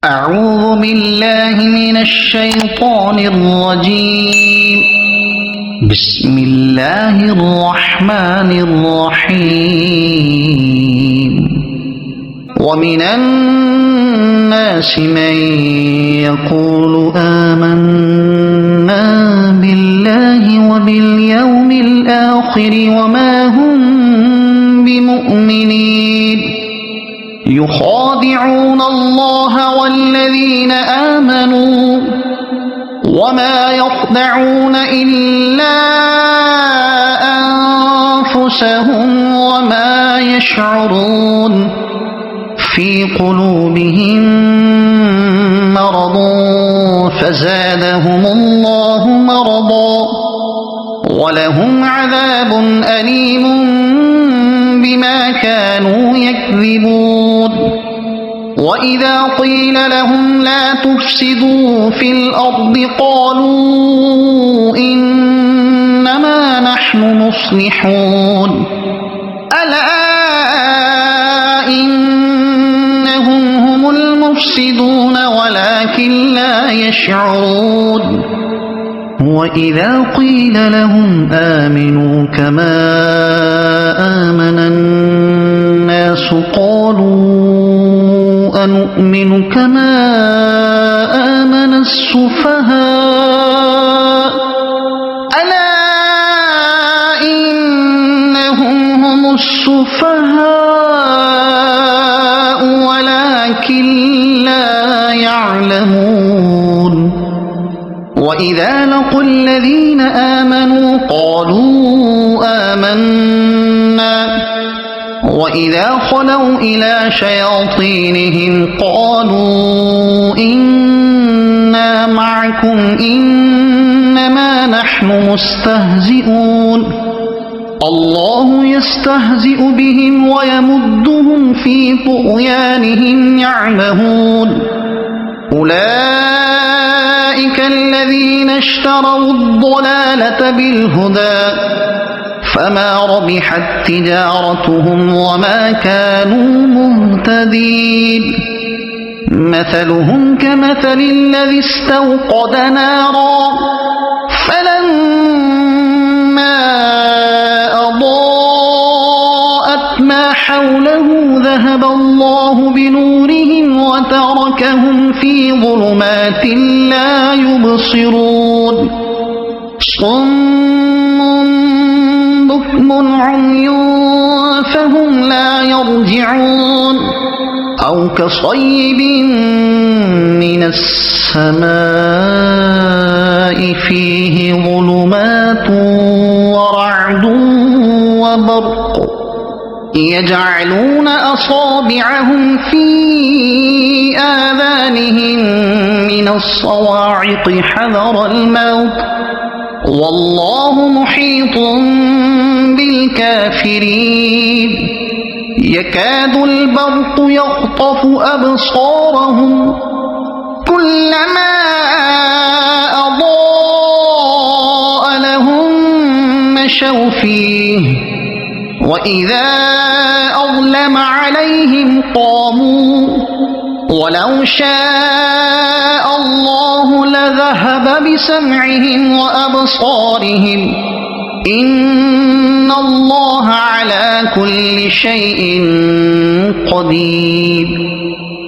أعوذ بالله من الشيطان الرجيم. بسم الله الرحمن الرحيم. ومن الناس من يقول آمنا بالله وباليوم الآخر وما هم بمؤمنين يخادعون الله والذين آمنوا وما يخدعون إلا أنفسهم وما يشعرون. في قلوبهم مرض فزادهم الله مرضا ولهم عذاب أليم بما كانوا يكذبون. وإذا قيل لهم لا تفسدوا في الأرض قالوا إنما نحن مصلحون. ألا إنهم هم المفسدون ولكن لا يشعرون. وإذا قيل لهم آمنوا كما آمن الناس قالوا أنؤمن كما آمن السفهاء. ألا إنهم هم السفهاء ولكن لا يعلمون. وإذا لقوا الذين آمنوا قالوا آمنا وإذا خلوا إلى شياطينهم قالوا إنا معكم إنما نحن مستهزئون. الله يستهزئ بهم ويمدهم في طغيانهم يعمهون. أولئك الذين اشتروا الضلالة بالهدى فما ربحت تجارتهم وما كانوا مهتدين. مثلهم كمثل الذي استوقد نارا فلما أضاءت ما حوله ذهب الله بنورهم وتركهم في ظلمات لا يبصرون. صم بكم عمي فهم لا يرجعون. أو كصيب من السماء فيه ظلمات ورعد وبرق يجعلون أصابعهم في آذانهم من الصواعق حذر الموت والله محيط بالكافرين. يكاد البرق يخطف أبصارهم كلما أضاء لهم مشوا فيه وإذا أظلم عليهم قاموا ولو شاء الله لذهب بسمعهم وأبصارهم إن الله على كل شيء قدير.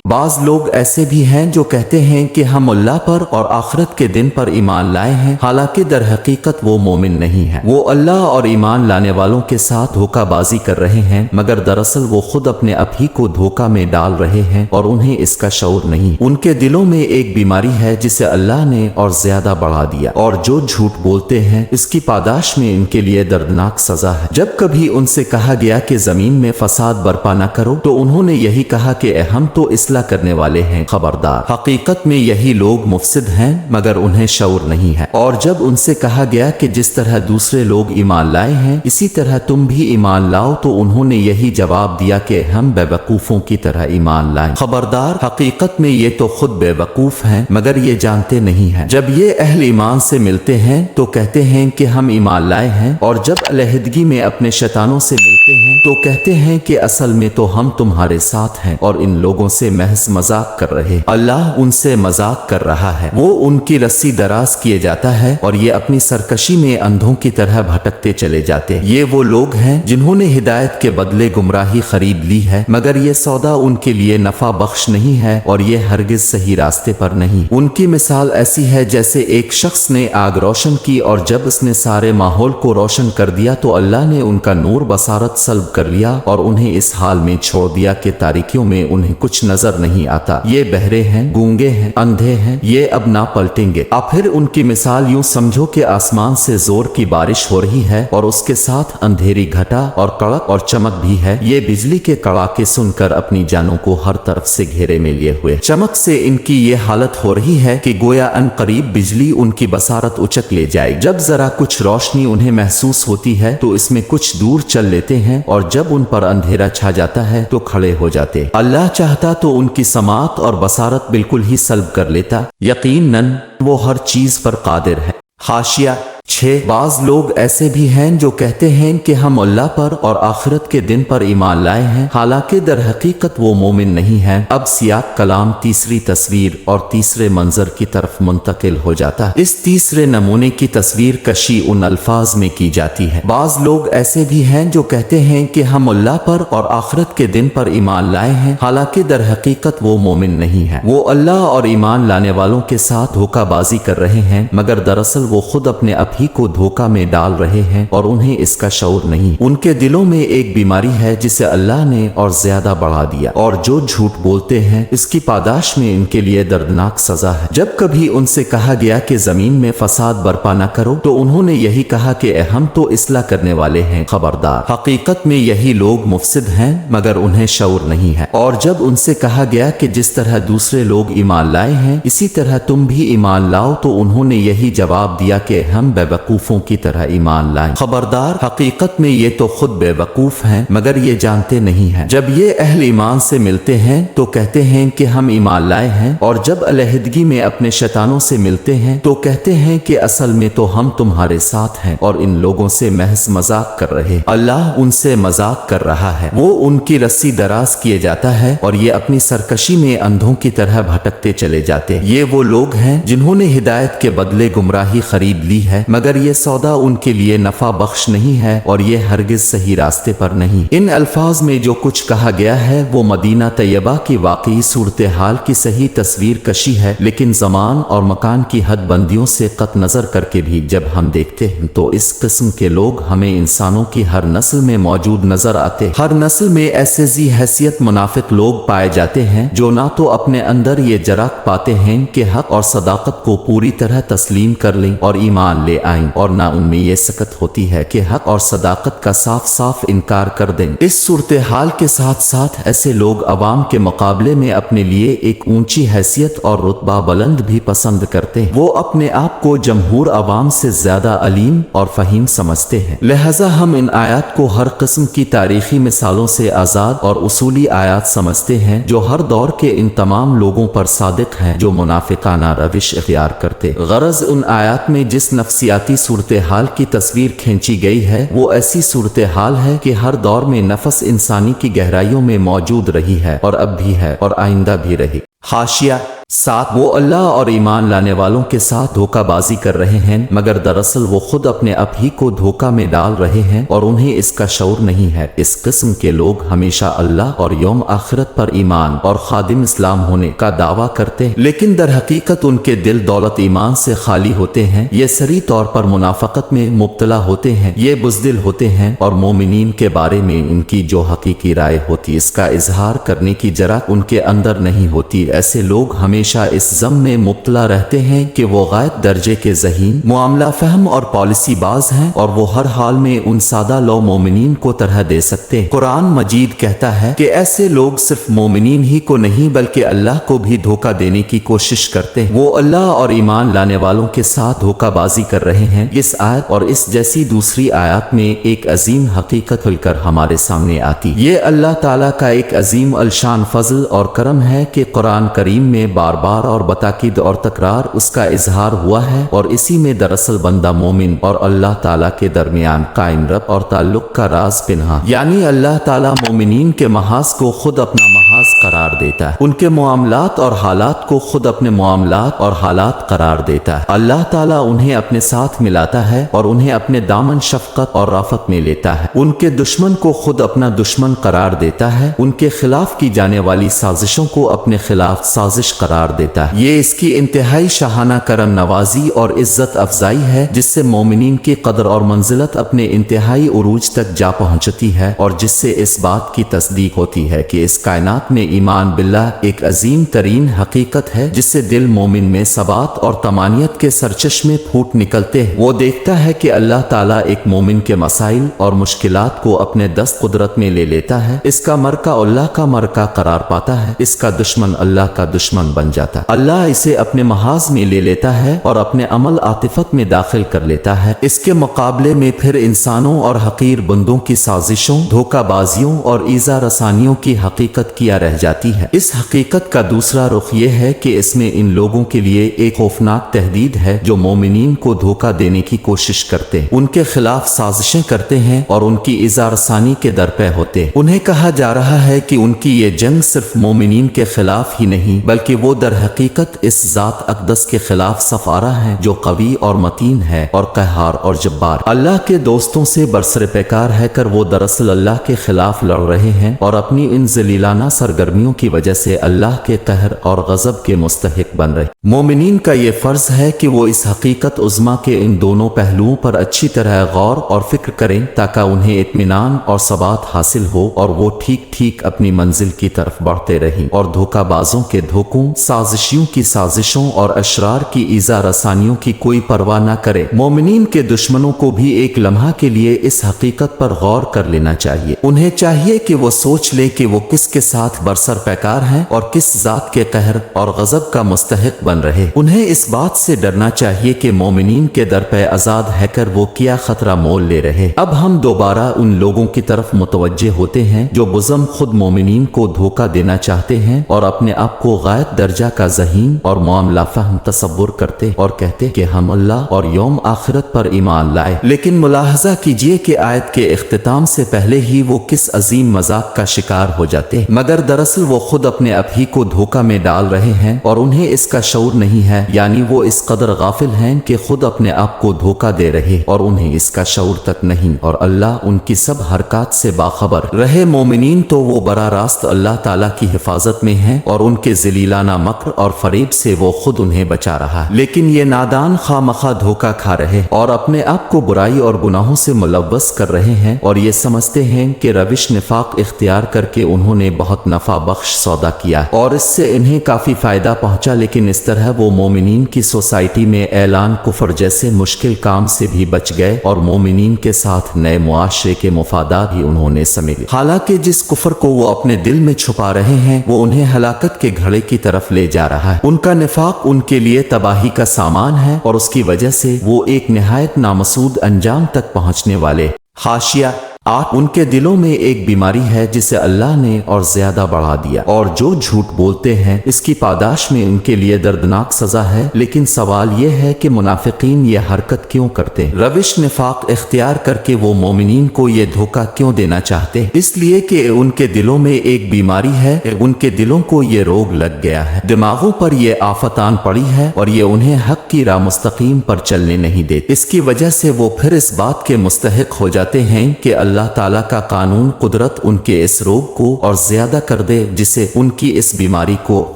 بعض لوگ ایسے بھی ہیں جو کہتے ہیں کہ ہم اللہ پر اور آخرت کے دن پر ایمان لائے ہیں، حالانکہ در حقیقت وہ مومن نہیں ہیں. وہ اللہ اور ایمان لانے والوں کے ساتھ دھوکہ بازی کر رہے ہیں، مگر دراصل وہ خود اپنے آپ ہی کو دھوکہ میں ڈال رہے ہیں اور انہیں اس کا شعور نہیں. ان کے دلوں میں ایک بیماری ہے جسے اللہ نے اور زیادہ بڑھا دیا، اور جو جھوٹ بولتے ہیں اس کی پاداش میں ان کے لیے دردناک سزا ہے. جب کبھی ان سے کہا گیا کہ زمین میں فساد برپا نہ کرو تو انہوں نے یہی کہا کہ ہم تو اصلاح کرنے والے ہیں. خبردار، حقیقت میں یہی لوگ مفسد ہیں مگر انہیں شعور نہیں ہے. اور جب ان سے کہا گیا کہ جس طرح دوسرے لوگ ایمان لائے ہیں اسی طرح تم بھی ایمان لاؤ تو انہوں نے یہی جواب دیا کہ ہم بے وقوفوں کی طرح ایمان لائیں. خبردار، حقیقت میں یہ تو خود بے وقوف ہیں مگر یہ جانتے نہیں ہیں. جب یہ اہل ایمان سے ملتے ہیں تو کہتے ہیں کہ ہم ایمان لائے ہیں، اور جب علیحدگی میں اپنے شیطانوں سے ملتے ہیں تو کہتے ہیں کہ اصل میں تو ہم تمہارے ساتھ ہیں اور ان لوگوں سے محض مذاق کر رہے، اللہ ان سے مذاق کر رہا ہے۔ وہ ان کی رسی دراز کیے جاتا ہے اور یہ اپنی سرکشی میں اندھوں کی طرح بھٹکتے چلے جاتے۔ یہ وہ لوگ ہیں جنہوں نے ہدایت کے بدلے گمراہی خرید لی ہے، مگر یہ سودا ان کے لیے نفع بخش نہیں ہے اور یہ ہرگز صحیح راستے پر نہیں۔ ان کی مثال ایسی ہے جیسے ایک شخص نے آگ روشن کی اور جب اس نے سارے ماحول کو روشن کر دیا تو اللہ نے ان کا نور بصارت سلب کر لیا اور انہیں اس حال میں چھوڑ دیا کہ تاریکیوں میں انہیں کچھ نظر نہیں آتا۔ یہ بہرے ہیں، گونگے ہیں، اندھے ہیں، یہ اب نہ پلٹیں گے۔ اب پھر ان کی مثال یوں سمجھو کہ آسمان سے زور کی بارش ہو رہی ہے اور اس کے ساتھ اندھیری گھٹا اور کڑک اور چمک بھی ہے۔ یہ بجلی کے کڑاکے سن کر اپنی جانوں کو ہر طرف سے گھیرے میں لیے ہوئے، چمک سے ان کی یہ حالت ہو رہی ہے کہ گویا ان قریب بجلی ان کی بصارت اچک لے جائے۔ جب ذرا کچھ روشنی انہیں محسوس ہوتی ہے تو اس میں کچھ دور چل لیتے ہیں اور جب ان پر اندھیرا چھا جاتا ہے تو کھڑے ہو جاتے۔ اللہ چاہتا تو ان کی سماعت اور بصارت بالکل ہی سلب کر لیتا، یقیناً وہ ہر چیز پر قادر ہے۔ حاشیہ 6 بعض لوگ ایسے بھی ہیں جو کہتے ہیں کہ ہم اللہ پر اور آخرت کے دن پر ایمان لائے ہیں، حالانکہ در حقیقت وہ مومن نہیں ہیں۔ اب سیاق کلام تیسری تصویر اور تیسرے منظر کی طرف منتقل ہو جاتا ہے۔ اس تیسرے نمونے کی تصویر کشی ان الفاظ میں کی جاتی ہے۔ بعض لوگ ایسے بھی ہیں جو کہتے ہیں کہ ہم اللہ پر اور آخرت کے دن پر ایمان لائے ہیں، حالانکہ در حقیقت وہ مومن نہیں ہیں۔ وہ اللہ اور ایمان لانے والوں کے ساتھ دھوکہ بازی کر رہے ہیں، مگر دراصل وہ خود اپنے ہی کو دھوکہ میں ڈال رہے ہیں اور انہیں اس کا شعور نہیں۔ ان کے دلوں میں ایک بیماری ہے جسے اللہ نے اور زیادہ بڑھا دیا، اور جو جھوٹ بولتے ہیں اس کی پاداش میں ان کے لیے دردناک سزا ہے۔ جب کبھی ان سے کہا گیا کہ زمین میں فساد برپا نہ کرو تو انہوں نے یہی کہا کہ ہم تو اصلاح کرنے والے ہیں، خبردار۔ حقیقت میں یہی لوگ مفسد ہیں مگر انہیں شعور نہیں ہے۔ اور جب ان سے کہا گیا کہ جس طرح دوسرے لوگ ایمان لائے ہیں اسی طرح تم بھی ایمان لاؤ تو انہوں نے یہی جواب دیا کہ ہم بے وقوفوں کی طرح ایمان لائیں، خبردار۔ حقیقت میں یہ تو خود بے وقوف ہیں مگر یہ جانتے نہیں ہیں۔ جب یہ اہل ایمان سے ملتے ہیں تو کہتے ہیں کہ ہم ایمان لائے ہیں، اور جب علیحدگی میں اپنے شیطانوں سے ملتے ہیں تو کہتے ہیں کہ اصل میں تو ہم تمہارے ساتھ ہیں اور ان لوگوں سے محض مذاق کر رہے۔ اللہ ان سے مذاق کر رہا ہے۔ وہ ان کی رسی دراز کیے جاتا ہے اور یہ اپنی سرکشی میں اندھوں کی طرح بھٹکتے چلے جاتے۔ یہ وہ لوگ ہیں جنہوں نے ہدایت کے بدلے گمراہی خرید لی ہے، مگر یہ سودا ان کے لیے نفع بخش نہیں ہے اور یہ ہرگز صحیح راستے پر نہیں۔ ان الفاظ میں جو کچھ کہا گیا ہے وہ مدینہ طیبہ کی واقعی صورتحال کی صحیح تصویر کشی ہے، لیکن زمان اور مکان کی حد بندیوں سے قطع نظر کر کے بھی جب ہم دیکھتے ہیں تو اس قسم کے لوگ ہمیں انسانوں کی ہر نسل میں موجود نظر آتے۔ ہر نسل میں ایسے ذی حیثیت منافق لوگ پائے جاتے ہیں جو نہ تو اپنے اندر یہ جرأت پاتے ہیں کہ حق اور صداقت کو پوری طرح تسلیم کر لیں اور ایمان لے آئیں، اور نہ ان میں یہ سکت ہوتی ہے کہ حق اور صداقت کا صاف صاف انکار کر دیں۔ اس صورتحال کے ساتھ ساتھ ایسے لوگ عوام کے مقابلے میں اپنے لیے ایک اونچی حیثیت اور رتبہ بلند بھی پسند کرتے ہیں۔ وہ اپنے آپ کو جمہور عوام سے زیادہ علیم اور فہیم سمجھتے ہیں، لہذا ہم ان آیات کو ہر قسم کی تاریخی مثالوں سے آزاد اور اصولی آیات سمجھتے ہیں جو ہر دور کے ان تمام لوگوں پر صادق ہیں جو منافقانہ روش اختیار کرتے۔ غرض ان آیات میں جس نفسیاتی صورتحال کی تصویر کھینچی گئی ہے وہ ایسی صورتحال ہے کہ ہر دور میں نفس انسانی کی گہرائیوں میں موجود رہی ہے اور اب بھی ہے اور آئندہ بھی رہی۔ حاشیہ 7 وہ اللہ اور ایمان لانے والوں کے ساتھ دھوکہ بازی کر رہے ہیں مگر دراصل وہ خود اپنے آپ ہی کو دھوکہ میں ڈال رہے ہیں اور انہیں اس کا شعور نہیں ہے۔ اس قسم کے لوگ ہمیشہ اللہ اور یوم آخرت پر ایمان اور خادم اسلام ہونے کا دعویٰ کرتے ہیں، لیکن در حقیقت ان کے دل دولت ایمان سے خالی ہوتے ہیں۔ یہ سری طور پر منافقت میں مبتلا ہوتے ہیں، یہ بزدل ہوتے ہیں اور مومنین کے بارے میں ان کی جو حقیقی رائے ہوتی اس کا اظہار کرنے کی جرأت ان کے اندر نہیں ہوتی۔ ایسے لوگ ہمیشہ اس ضم میں مبتلا رہتے ہیں کہ وہ غائب درجے کے ذہین، معاملہ فہم اور پالیسی باز ہیں اور وہ ہر حال میں ان سادہ لو مومنین کو طرح دے سکتے ہیں۔ قرآن مجید کہتا ہے کہ ایسے لوگ صرف مومنین ہی کو نہیں بلکہ اللہ کو بھی دھوکہ دینے کی کوشش کرتے ہیں۔ وہ اللہ اور ایمان لانے والوں کے ساتھ دھوکہ بازی کر رہے ہیں۔ اس آیت اور اس جیسی دوسری آیات میں ایک عظیم حقیقت کھل کر ہمارے سامنے آتی۔ یہ اللہ تعالیٰ کا ایک عظیم الشان فضل اور کرم ہے کہ قرآن کریم میں بار بار اور بتاکید اور تکرار اس کا اظہار ہوا ہے، اور اسی میں دراصل بندہ مومن اور اللہ تعالیٰ کے درمیان قائم رب اور تعلق کا راز پنہاں، یعنی اللہ تعالیٰ مومنین کے محاذ کو خود اپنا محاذ محاذ قرار دیتا ہے، ان کے معاملات اور حالات کو خود اپنے معاملات اور حالات قرار دیتا ہے۔ اللہ تعالیٰ انہیں اپنے ساتھ ملاتا ہے اور انہیں اپنے دامن شفقت اور رافت میں لیتا ہے، ان کے دشمن کو خود اپنا دشمن قرار دیتا ہے، ان کے خلاف کی جانے والی سازشوں کو اپنے خلاف سازش قرار دیتا ہے۔ یہ اس کی انتہائی شاہانہ کرم نوازی اور عزت افزائی ہے جس سے مومنین کی قدر اور منزلت اپنے انتہائی عروج تک جا پہنچتی ہے، اور جس سے اس بات کی تصدیق ہوتی ہے کہ اس کائنات میں ایمان باللہ ایک عظیم ترین حقیقت ہے جس سے دل مومن میں ثبات اور طمانینت کے سرچشمے پھوٹ نکلتے ہیں۔ وہ دیکھتا ہے کہ اللہ تعالیٰ ایک مومن کے مسائل اور مشکلات کو اپنے دست قدرت میں لے لیتا ہے، اس کا مرکہ اللہ کا مرکہ قرار پاتا ہے، اس کا دشمن اللہ کا دشمن بن جاتا ہے، اللہ اسے اپنے محاذ میں لے لیتا ہے اور اپنے عمل عاطفت میں داخل کر لیتا ہے۔ اس کے مقابلے میں پھر انسانوں اور حقیر بندوں کی سازشوں، دھوکہ بازیوں اور ایذا رسانیوں کی حقیقت کیا رہ جاتی ہے۔ اس حقیقت کا دوسرا رخ یہ ہے کہ اس میں ان لوگوں کے لیے ایک خوفناک تہدید ہے جو مومنین کو دھوکہ دینے کی کوشش کرتے ہیں، ان کے خلاف سازشیں کرتے ہیں اور ان کی ایذا رسانی کے درپے ہوتے ہیں۔ انہیں کہا جا رہا ہے کہ ان کی یہ جنگ صرف مومنین کے خلاف ہی نہیں بلکہ وہ در حقیقت اس ذات اقدس کے خلاف صف آرا ہے جو قوی اور متین ہے اور قہار اور جبار۔ اللہ کے دوستوں سے برسر پیکار ہے کر وہ دراصل اللہ کے خلاف لڑ رہے ہیں اور اپنی ان ذلیلانہ سرگرمیوں کی وجہ سے اللہ کے قہر اور غضب کے مستحق بن رہے۔ مومنین کا یہ فرض ہے کہ وہ اس حقیقت عظمیٰ کے ان دونوں پہلوؤں پر اچھی طرح غور اور فکر کریں تاکہ انہیں اطمینان اور ثبات حاصل ہو اور وہ ٹھیک ٹھیک اپنی منزل کی طرف بڑھتے رہیں اور دھوکہ بازوں کے دھوکوں، سازشیوں کی سازشوں اور اشرار کی ایذا رسانیوں کی کوئی پرواہ نہ کرے۔ مومنین کے دشمنوں کو بھی ایک لمحہ کے لیے اس حقیقت پر غور کر لینا چاہیے، انہیں چاہیے کہ وہ سوچ لے کہ وہ کس کے ساتھ برسر پیکار ہیں اور کس ذات کے قہر اور غضب کا مستحق بن رہے۔ انہیں اس بات سے ڈرنا چاہیے کہ مومنین کے در پہ آزاد ہے کر وہ کیا خطرہ مول لے رہے۔ اب ہم دوبارہ ان لوگوں کی طرف متوجہ ہوتے ہیں جو بزم خود مومنین کو دھوکہ دینا چاہتے ہیں اور اپنے آپ کو غائب درجہ کا ذہین اور معاملہ فہم تصور کرتے اور کہتے کہ ہم اللہ اور یوم آخرت پر ایمان لائے، لیکن ملاحظہ کیجئے کہ آیت کے اختتام سے پہلے ہی وہ کس عظیم مذاق کا شکار ہو جاتے، مگر دراصل وہ خود اپنے آپ ہی کو دھوکہ میں ڈال رہے ہیں اور انہیں اس کا شعور نہیں ہے، یعنی وہ اس قدر غافل ہیں کہ خود اپنے آپ کو دھوکہ دے رہے اور انہیں اس کا شعور تک نہیں، اور اللہ ان کی سب حرکات سے باخبر رہے۔ مومنین تو وہ براہ راست اللہ تعالیٰ کی حفاظت میں ہیں اور ان کے ذلیلانہ مکر اور فریب سے وہ خود انہیں بچا رہا ہے، لیکن یہ نادان خواہ مخواہ دھوکہ کھا رہے اور اپنے آپ کو برائی اور گناہوں سے ملوث کر رہے ہیں اور یہ سمجھتے ہیں کہ روش نفاق اختیار کر کے انہوں نے بہت نفع بخش سودا کیا اور اس سے انہیں کافی فائدہ پہنچا، لیکن اس طرح وہ مومنین کی سوسائٹی میں اعلان کفر جیسے مشکل کام سے بھی بچ گئے اور مومنین کے ساتھ نئے معاشرے کے مفادات بھی انہوں نے سمیٹے، حالانکہ جس کفر کو وہ اپنے دل میں چھپا رہے ہیں وہ انہیں ہلاکت کے گھڑے کی طرف لے جا رہا ہے۔ ان کا نفاق ان کے لیے تباہی کا سامان ہے اور اس کی وجہ سے وہ ایک نہایت نامسعود انجام تک پہنچنے والے۔ حاشیہ 8 ان کے دلوں میں ایک بیماری ہے جسے اللہ نے اور زیادہ بڑھا دیا، اور جو جھوٹ بولتے ہیں اس کی پاداش میں ان کے لیے دردناک سزا ہے، لیکن سوال یہ ہے کہ منافقین یہ حرکت کیوں کرتے ہیں؟ روش نفاق اختیار کر کے وہ مومنین کو یہ دھوکہ کیوں دینا چاہتے ہیں؟ اس لیے کہ ان کے دلوں میں ایک بیماری ہے، ان کے دلوں کو یہ روگ لگ گیا ہے، دماغوں پر یہ آفت آن پڑی ہے اور یہ انہیں حق کی راہ مستقیم پر چلنے نہیں دیتے۔ اس کی وجہ سے وہ پھر اس بات کے مستحق ہو جاتے ہیں کہ اللہ تعالیٰ کا قانون قدرت ان کے اس روگ کو اور زیادہ کر دے جسے ان کی اس بیماری کو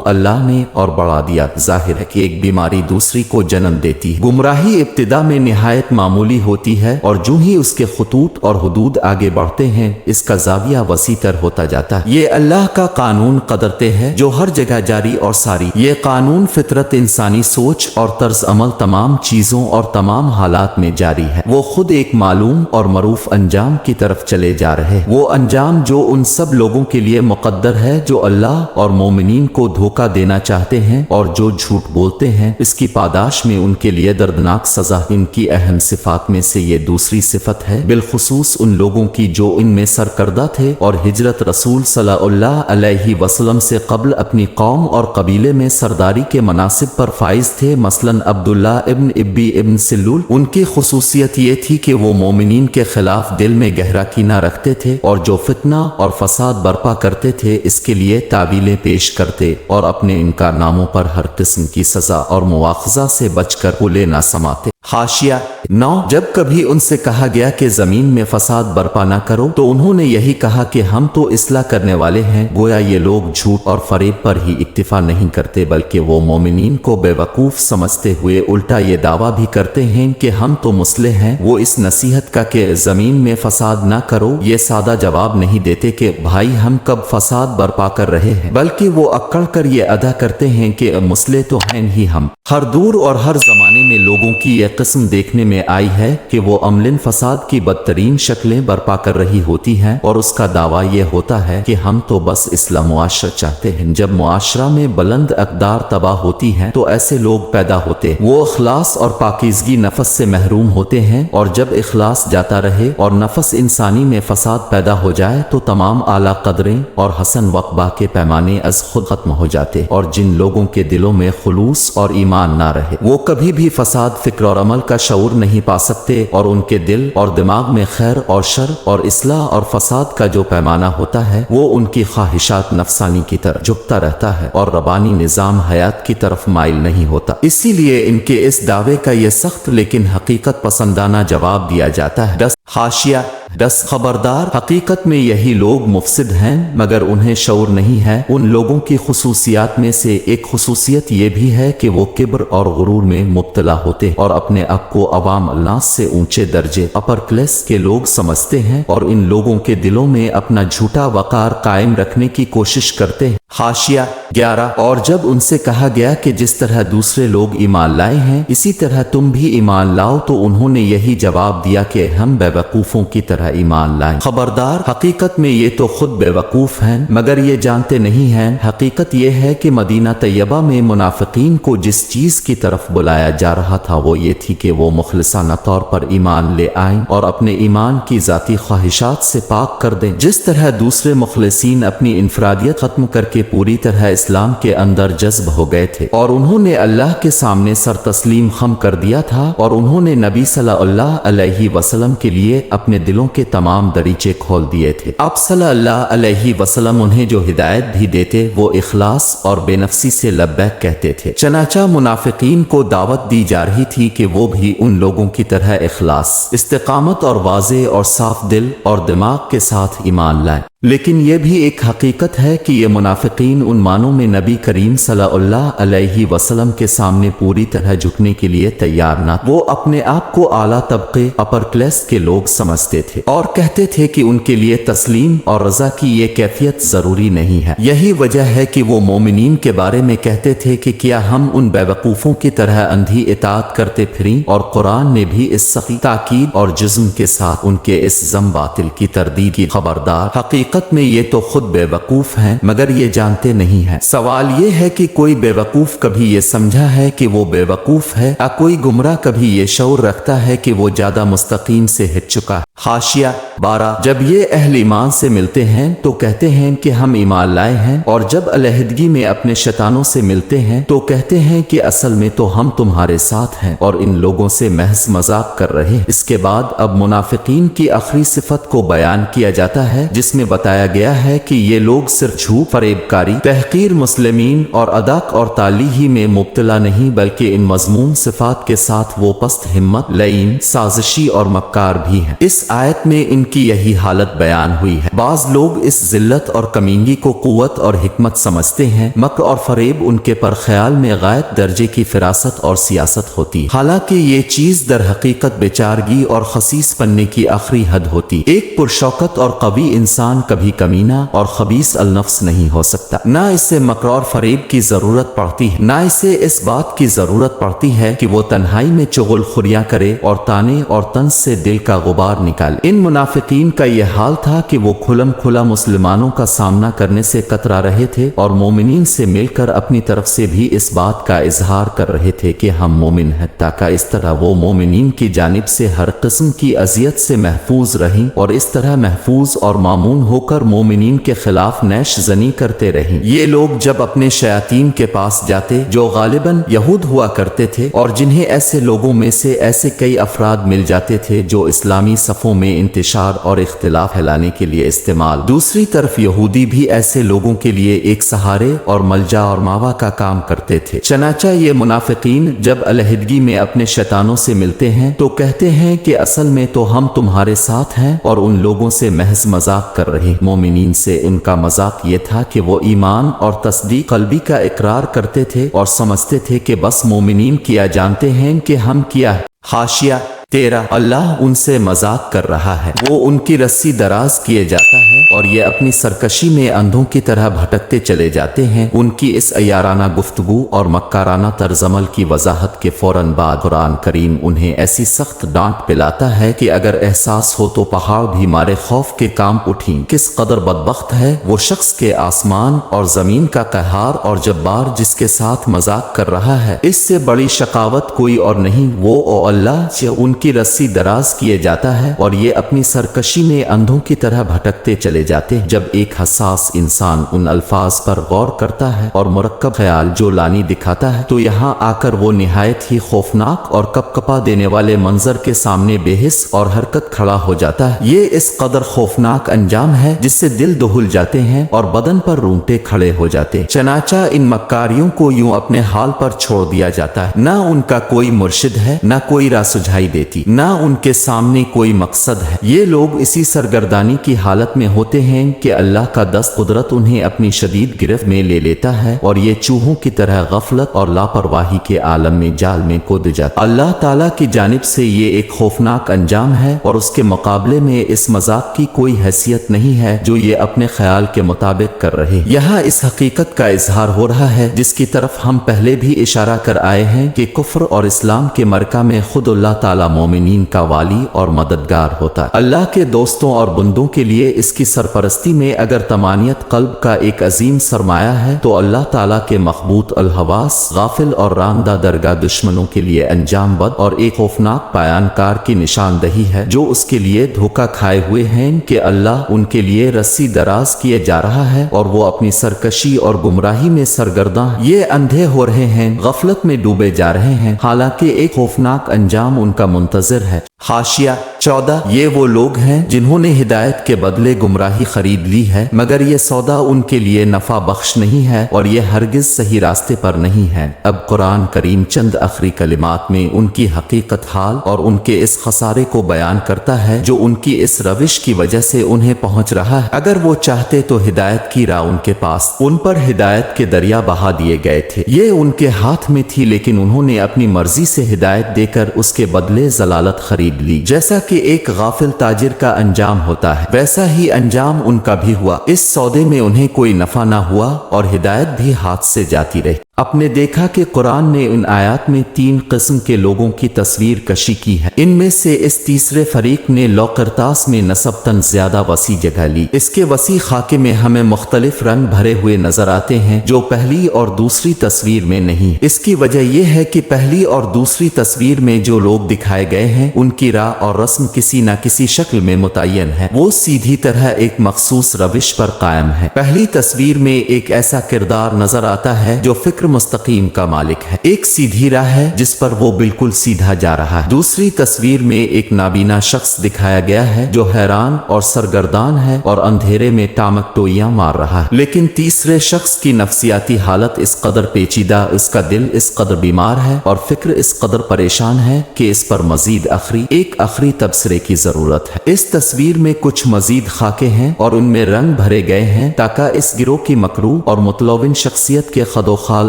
اللہ نے اور بڑھا دیا۔ ظاہر ہے کہ ایک بیماری دوسری کو جنم دیتی ہے۔ گمراہی ابتدا میں نہایت معمولی ہوتی ہے اور جو ہی اس کے خطوط اور حدود آگے بڑھتے ہیں اس کا زاویہ وسیع تر ہوتا جاتا ہے۔ یہ اللہ کا قانون قدرتے ہے جو ہر جگہ جاری اور ساری۔ یہ قانون فطرت، انسانی سوچ اور طرز عمل تمام چیزوں اور تمام حالات میں جاری ہے۔ وہ خود ایک معلوم اور معروف انجام کی طرف چلے جا رہے، وہ انجام جو ان سب لوگوں کے لیے مقدر ہے جو اللہ اور مومنین کو دھوکہ دینا چاہتے ہیں اور جو جھوٹ بولتے ہیں۔ اس کی پاداش میں ان کے لیے دردناک سزا۔ ان کی اہم صفات میں سے یہ دوسری صفت ہے، بالخصوص ان لوگوں کی جو ان میں سرکردہ تھے اور ہجرت رسول صلی اللہ علیہ وسلم سے قبل اپنی قوم اور قبیلے میں سرداری کے مناصب پر فائز تھے، مثلا عبداللہ ابن ابی ابن سلول۔ ان کی خصوصیت یہ تھی کہ وہ مومنین کے خلاف دل میں گہرا کا کینہ رکھتے تھے اور جو فتنہ اور فساد برپا کرتے تھے اس کے لیے تعویلیں پیش کرتے اور اپنے انکار ناموں پر ہر قسم کی سزا اور مواخذہ سے بچ کر پھولے نہ سماتے۔ حاشیہ 9 جب کبھی ان سے کہا گیا کہ زمین میں فساد برپا نہ کرو تو انہوں نے یہی کہا کہ ہم تو اصلاح کرنے والے ہیں۔ گویا یہ لوگ جھوٹ اور فریب پر ہی اکتفا نہیں کرتے بلکہ وہ مومنین کو بے وقوف سمجھتے ہوئے الٹا یہ دعویٰ بھی کرتے ہیں کہ ہم تو مصلح ہیں۔ وہ اس نصیحت کا کہ زمین میں فساد نہ کرو یہ سادہ جواب نہیں دیتے کہ بھائی ہم کب فساد برپا کر رہے ہیں، بلکہ وہ اکڑ کر یہ ادا کرتے ہیں کہ مصلح تو ہیں ہی ہم۔ ہر دور اور ہر زمانے میں لوگوں کی یہ قسم دیکھنے میں آئی ہے کہ وہ عملاً فساد کی بدترین شکلیں برپا کر رہی ہوتی ہیں اور اس کا دعویٰ یہ ہوتا ہے کہ ہم تو بس اصلاح معاشرہ چاہتے ہیں۔ جب معاشرہ میں بلند اقدار تباہ ہوتی ہیں تو ایسے لوگ پیدا ہوتے، وہ اخلاص اور پاکیزگی نفس سے محروم ہوتے ہیں، اور جب اخلاص جاتا رہے اور نفس انسانی میں فساد پیدا ہو جائے تو تمام اعلیٰ قدریں اور حسن وقبہ کے پیمانے از خود ختم ہو جاتے، اور جن لوگوں کے دلوں میں خلوص اور ایمان نہ رہے وہ کبھی بھی فساد فکر اور عمل کا شعور نہیں پا سکتے، اور ان کے دل اور دماغ میں خیر اور شر اور اصلاح اور فساد کا جو پیمانہ ہوتا ہے وہ ان کی خواہشات نفسانی کی طرف جھکتا رہتا ہے اور ربانی نظام حیات کی طرف مائل نہیں ہوتا۔ اسی لیے ان کے اس دعوے کا یہ سخت لیکن حقیقت پسندانہ جواب دیا جاتا ہے۔ حاشیہ 10 خبردار، حقیقت میں یہی لوگ مفسد ہیں مگر انہیں شعور نہیں ہے۔ ان لوگوں کی خصوصیات میں سے ایک خصوصیت یہ بھی ہے کہ وہ کبر اور غرور میں مبتلا ہوتے اور اپنے آپ کو عوام الناس سے اونچے درجے اپر کلاس کے لوگ سمجھتے ہیں، اور ان لوگوں کے دلوں میں اپنا جھوٹا وقار قائم رکھنے کی کوشش کرتے ہیں۔ حاشیہ 11 اور جب ان سے کہا گیا کہ جس طرح دوسرے لوگ ایمان لائے ہیں اسی طرح تم بھی ایمان لاؤ تو انہوں نے یہی جواب دیا کہ ہم بے وقوفوں کی طرح ایمان لائیں۔ خبردار، حقیقت میں یہ تو خود بے وقوف ہیں مگر یہ جانتے نہیں ہیں۔ حقیقت یہ ہے کہ مدینہ طیبہ میں منافقین کو جس چیز کی طرف بلایا جا رہا تھا وہ یہ تھی کہ وہ مخلصانہ طور پر ایمان لے آئیں اور اپنے ایمان کی ذاتی خواہشات سے پاک کر دیں، جس طرح دوسرے مخلصین اپنی انفرادیت ختم کر کے پوری طرح اسلام کے اندر جذب ہو گئے تھے، اور انہوں نے اللہ کے سامنے سر تسلیم خم کر دیا تھا، اور انہوں نے نبی صلی اللہ علیہ وسلم کے لیے اپنے دلوں کے تمام دریچے کھول دیے تھے۔ آپ صلی اللہ علیہ وسلم انہیں جو ہدایت بھی دیتے وہ اخلاص اور بے نفسی سے لبیک کہتے تھے۔ چنانچہ منافقین کو دعوت دی جا رہی تھی کہ وہ بھی ان لوگوں کی طرح اخلاص، استقامت اور واضح اور صاف دل اور دماغ کے ساتھ ایمان لائیں۔ لیکن یہ بھی ایک حقیقت ہے کہ یہ منافقین ان معنوں میں نبی کریم صلی اللہ علیہ وسلم کے سامنے پوری طرح جھکنے کے لیے تیار نہ تھے۔ وہ اپنے آپ کو اعلیٰ طبقے اپر کلاس کے لوگ سمجھتے تھے اور کہتے تھے کہ ان کے لیے تسلیم اور رضا کی یہ کیفیت ضروری نہیں ہے۔ یہی وجہ ہے کہ وہ مومنین کے بارے میں کہتے تھے کہ کیا ہم ان بے وقوفوں کی طرح اندھی اطاعت کرتے پھریں، اور قرآن نے بھی اس سخت تاکید اور جزم کے ساتھ ان کے اس ذم باطل کی تردید کی۔ خبردار، حقیقت میں یہ تو خود بے وقوف ہیں مگر یہ جانتے نہیں ہیں۔ سوال یہ ہے کہ کوئی بے وقوف کبھی یہ سمجھا ہے کہ وہ بے وقوف ہے، یا کوئی گمراہ کبھی یہ شعور رکھتا ہے کہ وہ زیادہ مستقیم سے ہٹ چکا ہے۔ حاشیہ 12 جب یہ اہل ایمان سے ملتے ہیں تو کہتے ہیں کہ ہم ایمان لائے ہیں، اور جب علیحدگی میں اپنے شیطانوں سے ملتے ہیں تو کہتے ہیں کہ اصل میں تو ہم تمہارے ساتھ ہیں اور ان لوگوں سے محض مذاق کر رہے ہیں۔ اس کے بعد اب منافقین کی آخری صفت کو بیان کیا جاتا ہے جس میں بتایا گیا ہے کہ یہ لوگ صرف جھوٹ، فریب کاری، تحقیر مسلمین اور اداک اور تالی ہی میں مبتلا نہیں بلکہ ان مذموم صفات کے ساتھ وہ پست ہمت، لعین، سازشی اور مکار بھی ہیں۔ اس آیت میں ان کی یہی حالت بیان ہوئی ہے۔ بعض لوگ اس ذلت اور کمینگی کو قوت اور حکمت سمجھتے ہیں۔ مکر اور فریب ان کے پر خیال میں غائب درجے کی فراست اور سیاست ہوتی، حالانکہ یہ چیز در حقیقت بیچارگی اور خسیس پنے کی آخری حد ہوتی۔ ایک پرشوکت اور قوی انسان کبھی کمینہ اور خبیث النفس نہیں ہو سکتا۔ نہ اسے مکر اور فریب کی ضرورت پڑتی ہے، نہ اسے اس بات کی ضرورت پڑتی ہے کہ وہ تنہائی میں چغل خوریاں کرے اور تانے اور طنز سے دل کا غبار نکالے۔ ان منافقین کا یہ حال تھا کہ وہ کھلم کھلا مسلمانوں کا سامنا کرنے سے کترا رہے تھے اور مومنین سے مل کر اپنی طرف سے بھی اس بات کا اظہار کر رہے تھے کہ ہم مومن ہیں، تاکہ اس طرح وہ مومنین کی جانب سے ہر قسم کی اذیت سے محفوظ رہیں اور اس طرح محفوظ اور مامون ہو کر مومنین کے خلاف نیش زنی کرتے رہیں۔ یہ لوگ جب اپنے شیاطین کے پاس جاتے جو غالباً یہود ہوا کرتے تھے اور جنہیں ایسے لوگوں میں سے ایسے کئی افراد مل جاتے تھے جو اسلامی صفوں میں انتشار اور اختلاف پھیلانے کے لیے استعمال، دوسری طرف یہودی بھی ایسے لوگوں کے لیے ایک سہارے اور ملجا اور ماوا کا کام کرتے تھے۔ چنانچہ یہ منافقین جب علیحدگی میں اپنے شیطانوں سے ملتے ہیں تو کہتے ہیں کہ اصل میں تو ہم تمہارے ساتھ ہیں اور ان لوگوں سے محض مذاق کر رہے۔ مومنین سے ان کا مذاق یہ تھا کہ وہ ایمان اور تصدیق قلبی کا اقرار کرتے تھے اور سمجھتے تھے کہ بس مومنین کیا جانتے ہیں کہ ہم کیا ہے۔ حاشیہ 13 اللہ ان سے مذاق کر رہا ہے، وہ ان کی رسی دراز کیے جاتا ہے اور یہ اپنی سرکشی میں اندھوں کی طرح بھٹکتے چلے جاتے ہیں۔ ان کی اس عیارانہ گفتگو اور مکارانہ طرز عمل کی وضاحت کے فوراً بعد قرآن کریم انہیں ایسی سخت ڈانٹ پلاتا ہے کہ اگر احساس ہو تو پہاڑ بھی مارے خوف کے کانپ اٹھیں۔ کس قدر بدبخت ہے وہ شخص کے آسمان اور زمین کا قہار اور جبار جس کے ساتھ مذاق کر رہا ہے، اس سے بڑی شقاوت کوئی اور نہیں۔ وہ او اللہ سے ان کی رسی دراز کیے جاتا ہے اور یہ اپنی سرکشی میں اندھوں کی طرح بھٹکتے چلے جاتے ہیں۔ جب ایک حساس انسان ان الفاظ پر غور کرتا ہے اور مرکب خیال جو لانی دکھاتا ہے تو یہاں آ کر وہ نہایت ہی خوفناک اور کپکپا دینے والے منظر کے سامنے بے حس اور حرکت کھڑا ہو جاتا ہے۔ یہ اس قدر خوفناک انجام ہے جس سے دل دہل جاتے ہیں اور بدن پر رونگٹے کھڑے ہو جاتے ہیں۔ چنانچہ ان مکاریوں کو یوں اپنے حال پر چھوڑ دیا جاتا ہے، نہ ان کا کوئی مرشد ہے، نہ کوئی راہ سجھائی دیتی، نہ ان کے سامنے کوئی مقصد ہے۔ یہ لوگ اسی سرگردانی کی حالت میں ہوتے ہیں کہ اللہ کا دست قدرت انہیں اپنی شدید گرفت میں لے لیتا ہے اور یہ چوہوں کی طرح غفلت اور لاپرواہی کے عالم میں جال میں کود جاتا ہے۔ اللہ تعالیٰ کی جانب سے یہ ایک خوفناک انجام ہے اور اس کے مقابلے میں اس مذاق کی کوئی حیثیت نہیں ہے جو یہ اپنے خیال کے مطابق کر رہے۔ یہاں اس حقیقت کا اظہار ہو رہا ہے جس کی طرف ہم پہلے بھی اشارہ کر آئے ہیں کہ کفر اور اسلام کے مرکہ میں خود اللہ تعالیٰ مومنین کا والی اور مددگار ہوتا ہے۔ اللہ کے دوستوں اور بندوں کے لیے اس کی سرپرستی میں اگر تمانیت قلب کا ایک عظیم سرمایہ ہے تو اللہ تعالیٰ کے مخبوط الحواس غافل اور راندہ درگاہ دشمنوں کے لیے انجام بد اور ایک خوفناک پایانکار کی نشاندہی ہے جو اس کے لیے دھوکہ کھائے ہوئے ہیں کہ اللہ ان کے لیے رسی دراز کیے جا رہا ہے اور وہ اپنی سرکشی اور گمراہی میں سرگرداں یہ اندھے ہو رہے ہیں، غفلت میں ڈوبے جا رہے ہیں، حالانکہ ایک خوفناک انجام ان کا منتظر ہے۔ حاشیہ 14 یہ وہ لوگ ہیں جنہوں نے ہدایت کے بدلے گمراہی خرید لی ہے، مگر یہ سودا ان کے لیے نفع بخش نہیں ہے اور یہ ہرگز صحیح راستے پر نہیں ہے۔ اب قرآن کریم چند آخری کلمات میں ان کی حقیقت حال اور ان کے اس خسارے کو بیان کرتا ہے جو ان کی اس روش کی وجہ سے انہیں پہنچ رہا ہے۔ اگر وہ چاہتے تو ہدایت کی راہ ان کے پاس، ان پر ہدایت کے دریا بہا دیے گئے تھے، یہ ان کے ہاتھ میں تھی، لیکن انہوں نے اپنی مرضی سے ہدایت دے کر اس کے بدلے ضلالت خرید لی۔ جیسا کہ ایک غافل تاجر کا انجام ہوتا ہے ویسا ہی انجام ان کا بھی ہوا۔ اس سودے میں انہیں کوئی نفع نہ ہوا اور ہدایت بھی ہاتھ سے جاتی رہی۔ آپ نے دیکھا کہ قرآن نے ان آیات میں 3 قسم کے لوگوں کی تصویر کشی کی ہے۔ ان میں سے اس تیسرے فریق نے لوقرطاس میں نسبتاً زیادہ وسیع جگہ لی۔ اس کے وسیع خاکے میں ہمیں مختلف رنگ بھرے ہوئے نظر آتے ہیں جو پہلی اور دوسری تصویر میں نہیں۔ اس کی وجہ یہ ہے کہ پہلی اور دوسری تصویر میں جو لوگ دکھائے گئے ہیں ان کی راہ اور رسم کسی نہ کسی شکل میں متعین ہے، وہ سیدھی طرح ایک مخصوص روش پر قائم ہے۔ پہلی تصویر میں ایک ایسا کردار نظر آتا ہے جو فکر مستقیم کا مالک ہے، ایک سیدھی راہ ہے جس پر وہ بالکل سیدھا جا رہا ہے۔ دوسری تصویر میں ایک نابینا شخص دکھایا گیا ہے جو حیران اور سرگردان ہے اور اندھیرے میں ٹامک ٹوئیاں مار رہا ہے، لیکن تیسرے شخص کی نفسیاتی حالت اس قدر پیچیدہ، اس کا دل اس قدر بیمار ہے اور فکر اس قدر پریشان ہے کہ اس پر مزید ایک آخری تبصرے کی ضرورت ہے۔ اس تصویر میں کچھ مزید خاکے ہیں اور ان میں رنگ بھرے گئے ہیں تاکہ اس گروہ کی مکروہ اور متلون شخصیت کے خد و خال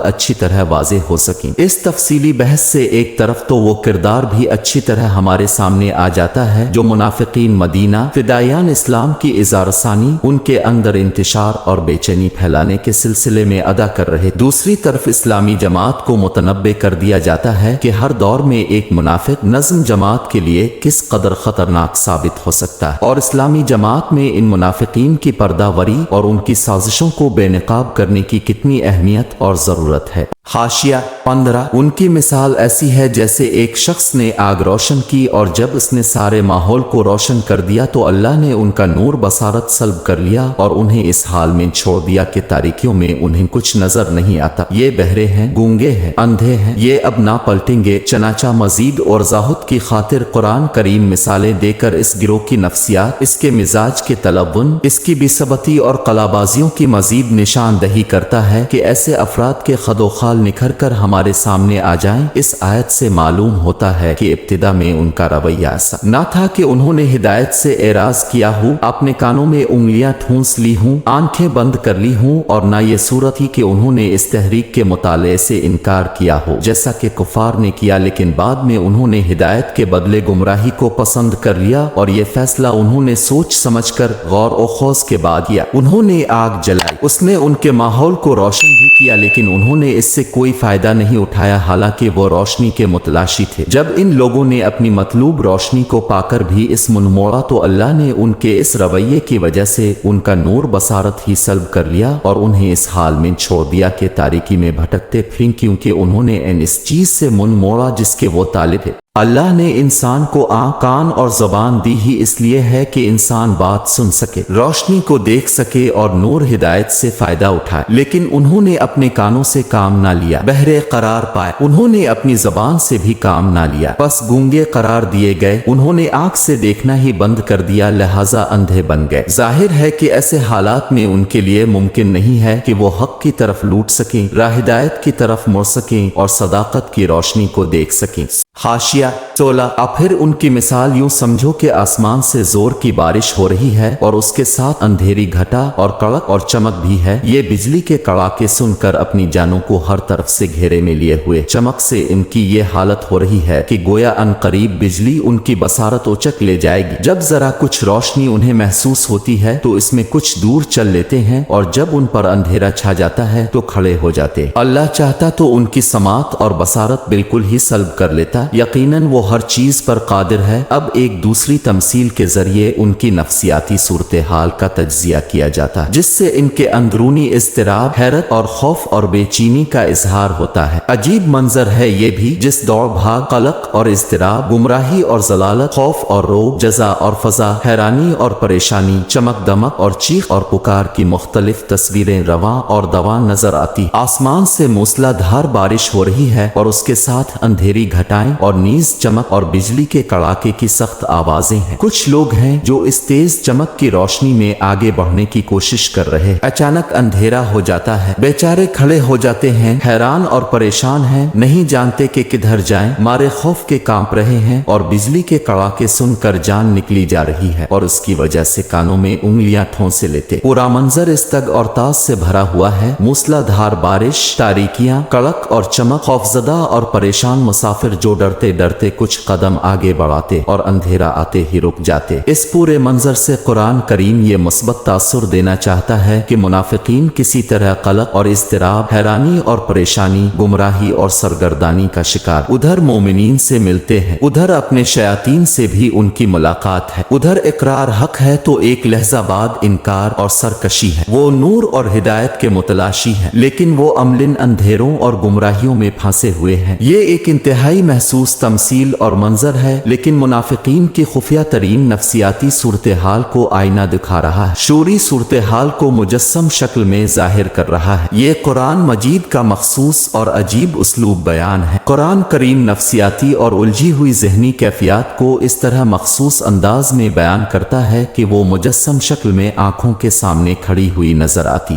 اچھی طرح واضح ہو سکیں۔ اس تفصیلی بحث سے ایک طرف تو وہ کردار بھی اچھی طرح ہمارے سامنے آ جاتا ہے جو منافقین مدینہ فدائیان اسلام کی اظہار ثانی ان کے اندر انتشار اور بے چینی پھیلانے کے سلسلے میں ادا کر رہے، دوسری طرف اسلامی جماعت کو متنبع کر دیا جاتا ہے کہ ہر دور میں ایک منافق نظم جماعت کے لیے کس قدر خطرناک ثابت ہو سکتا ہے اور اسلامی جماعت میں ان منافقین کی پردہ وری اور ان کی سازشوں کو بے نقاب کرنے کی کتنی اہمیت اور ضرورت ہے۔ حاشیہ 15 ان کی مثال ایسی ہے جیسے ایک شخص نے آگ روشن کی اور جب اس نے سارے ماحول کو روشن کر دیا تو اللہ نے ان کا نور بصارت سلب کر لیا اور انہیں اس حال میں چھوڑ دیا کہ تاریکیوں میں انہیں کچھ نظر نہیں آتا۔ یہ بہرے ہیں، گونگے ہیں، اندھے ہیں، یہ اب نہ پلٹیں گے۔ چنانچہ مزید اور وضاحت کی خاطر قرآن کریم مثالیں دے کر اس گروہ کی نفسیات، اس کے مزاج کے تلون، اس کی بےثبتی اور قلابازیوں کی مزید نشاندہی کرتا ہے کہ ایسے افراد کے خد و خال نکھر کر ہمارے سامنے آ جائیں۔ اس آیت سے معلوم ہوتا ہے کہ ابتدا میں ان کا رویہ ایسا نہ تھا کہ انہوں نے ہدایت سے اعراض کیا ہو، اپنے کانوں میں انگلیاں ٹھونس لی ہوں، آنکھیں بند کر لی ہوں، اور نہ یہ صورت ہی کہ انہوں نے اس تحریک کے مطالعے سے انکار کیا ہو جیسا کہ کفار نے کیا، لیکن بعد میں انہوں نے ہدایت کے بدلے گمراہی کو پسند کر لیا، اور یہ فیصلہ انہوں نے سوچ سمجھ کر غور و خوض کے بعد کیا۔ انہوں نے آگ جلائی، اس نے ان کے ماحول کو روشن بھی کیا، لیکن انہوں نے اس سے کوئی فائدہ نہیں اٹھایا، حالانکہ وہ روشنی کے متلاشی تھے۔ جب ان لوگوں نے اپنی مطلوب روشنی کو پا کر بھی اس من موڑا تو اللہ نے ان کے اس رویے کی وجہ سے ان کا نور بصارت ہی سلب کر لیا اور انہیں اس حال میں چھوڑ دیا کہ تاریکی میں بھٹکتے پھریں، کیونکہ انہوں نے اس چیز سے من موڑا جس کے وہ طالب ہے۔ اللہ نے انسان کو آنکھ، کان اور زبان دی ہی اس لیے ہے کہ انسان بات سن سکے، روشنی کو دیکھ سکے اور نور ہدایت سے فائدہ اٹھائے، لیکن انہوں نے اپنے کانوں سے کام نہ لیا، بہرے قرار پائے، انہوں نے اپنی زبان سے بھی کام نہ لیا، بس گونگے قرار دیے گئے، انہوں نے آنکھ سے دیکھنا ہی بند کر دیا، لہذا اندھے بن گئے۔ ظاہر ہے کہ ایسے حالات میں ان کے لیے ممکن نہیں ہے کہ وہ حق کی طرف لوٹ سکیں، راہ ہدایت کی طرف مڑ سکیں اور صداقت کی روشنی کو دیکھ سکیں۔ حاشیہ 16 اب پھر ان کی مثال یوں سمجھو کہ آسمان سے زور کی بارش ہو رہی ہے اور اس کے ساتھ اندھیری گھٹا اور کڑک اور چمک بھی ہے، یہ بجلی کے کڑاکے سن کر اپنی جانوں کو ہر طرف سے گھیرے میں لیے ہوئے چمک سے ان کی یہ حالت ہو رہی ہے کہ گویا ان قریب بجلی ان کی بصارت اچک لے جائے گی۔ جب ذرا کچھ روشنی انہیں محسوس ہوتی ہے تو اس میں کچھ دور چل لیتے ہیں، اور جب ان پر اندھیرا چھا جاتا ہے تو کھڑے ہو جاتے۔ اللہ چاہتا تو ان کی سماعت اور بصارت بالکل ہی سلب کر لیتا، یقیناً وہ ہر چیز پر قادر ہے۔ اب ایک دوسری تمثیل کے ذریعے ان کی نفسیاتی صورتحال کا تجزیہ کیا جاتا ہے، جس سے ان کے اندرونی اضطراب، حیرت اور خوف اور بے چینی کا اظہار ہوتا ہے۔ عجیب منظر ہے یہ بھی، جس دوڑ بھاگ، قلق اور اضطراب، گمراہی اور ضلالت، خوف اور روب، جزا اور فضا، حیرانی اور پریشانی، چمک دمک اور چیخ اور پکار کی مختلف تصویریں رواں اور دواں نظر آتی۔ آسمان سے موسلا دھار بارش ہو رہی ہے اور اس کے ساتھ اندھیری گھٹائیں اور نیز چمک اور بجلی کے کڑاکے کی سخت آوازیں ہیں۔ کچھ لوگ ہیں جو اس تیز چمک کی روشنی میں آگے بڑھنے کی کوشش کر رہے، اچانک اندھیرا ہو جاتا ہے، بیچارے کھڑے ہو جاتے ہیں، حیران اور پریشان ہیں، نہیں جانتے کہ کدھر جائیں، مارے خوف کے کانپ رہے ہیں، اور بجلی کے کڑاکے سن کر جان نکلی جا رہی ہے اور اس کی وجہ سے کانوں میں انگلیاں ٹھونسے لیتے۔ پورا منظر استگ اور تاس سے بھرا ہوا ہے، موسلا دھار بارش، تاریکیاں، کڑک اور چمک، خوفزدہ اور پریشان مسافر جو ڈرتے ڈرتے کچھ قدم آگے بڑھاتے اور اندھیرا آتے ہی رک جاتے۔ اس پورے منظر سے قرآن کریم یہ مثبت تاثر دینا چاہتا ہے کہ منافقین کسی طرح قلق اور اضطراب، حیرانی اور پریشانی، گمراہی اور سرگردانی کا شکار، ادھر مومنین سے ملتے ہیں، ادھر اپنے شیاطین سے بھی ان کی ملاقات ہے، ادھر اقرار حق ہے تو ایک لحظہ بعد انکار اور سرکشی ہے۔ وہ نور اور ہدایت کے متلاشی ہیں، لیکن وہ عملاً اندھیروں اور گمراہیوں میں پھنسے ہوئے ہیں۔ یہ ایک انتہائی محسوس تمثیل اور منظر ہے، لیکن منافقین کی خفیہ ترین نفسیاتی صورتحال کو آئینہ دکھا رہا ہے، شعوری صورتحال کو مجسم شکل میں ظاہر کر رہا ہے۔ یہ قرآن مجید کا مخصوص اور عجیب اسلوب بیان ہے۔ قرآن کریم نفسیاتی اور الجھی ہوئی ذہنی کیفیات کو اس طرح مخصوص انداز میں بیان کرتا ہے کہ وہ مجسم شکل میں آنکھوں کے سامنے کھڑی ہوئی نظر آتی۔